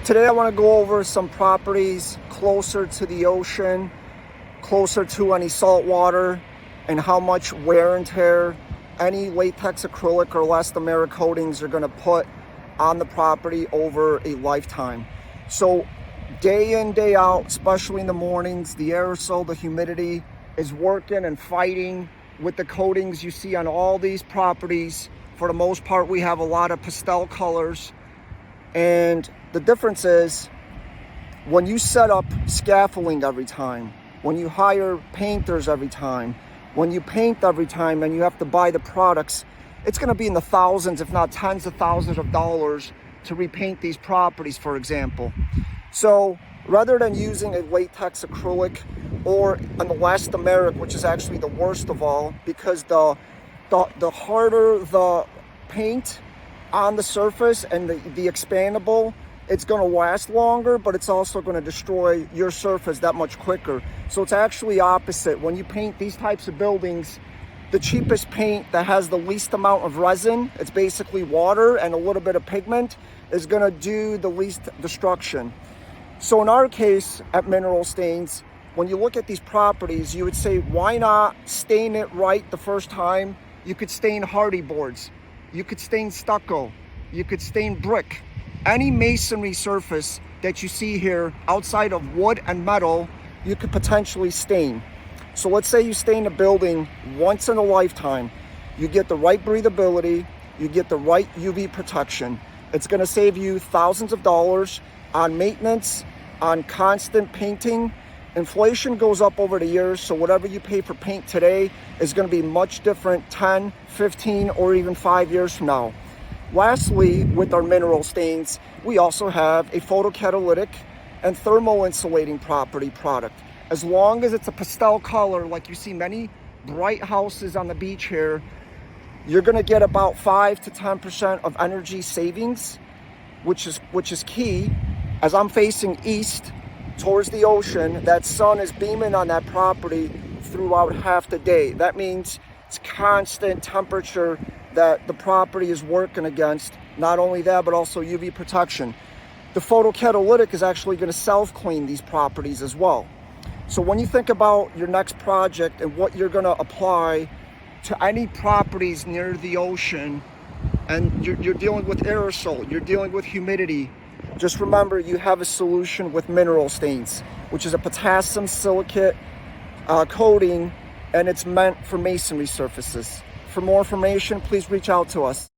Today I want to go over some properties closer to the ocean, closer to any salt water, and how much wear and tear any latex, acrylic, or elastomeric coatings are going to put on the property over a lifetime. So day in, day out, especially in the mornings, the aerosol, the humidity is working and fighting with the coatings you see on all these properties. For the most part, we have a lot of pastel colors. And the difference is when you set up scaffolding every time, when you hire painters every time, when you paint every time and you have to buy the products, it's going to be in the thousands, if not tens of thousands of dollars to repaint these properties, for example. So rather than using a latex acrylic or an elastomeric, which is actually the worst of all, because the harder the paint on the surface and the expandable, it's going to last longer, but it's also going to destroy your surface that much quicker. So it's actually opposite. When you paint these types of buildings, the cheapest paint that has the least amount of resin, it's basically water and a little bit of pigment, is going to do the least destruction. So in our case at Mineral Stains, when you look at these properties, you would say, why not stain it right the first time? You could stain hardy boards. You could stain stucco, you could stain brick. Any masonry surface that you see here outside of wood and metal, you could potentially stain. So let's say you stain a building once in a lifetime. You get the right breathability, you get the right UV protection. It's gonna save you thousands of dollars on maintenance, on constant painting. Inflation goes up over the years, so whatever you pay for paint today is going to be much different 10, 15, or even 5 years from now. Lastly, with our mineral stains, we also have a photocatalytic and thermal insulating property product. As long as it's a pastel color, like you see many bright houses on the beach here, you're going to get about 5 to 10% of energy savings, which is key. As I'm facing east towards the ocean, that sun is beaming on that property throughout half the day. That means it's constant temperature that the property is working against. Not only that, but also UV protection. The photocatalytic is actually going to self-clean these properties as well. So when you think about your next project and what you're going to apply to any properties near the ocean, and you're dealing with aerosol, you're dealing with humidity, just remember you have a solution with Mineral Stains, which is a potassium silicate coating, and it's meant for masonry surfaces. For more information, please reach out to us.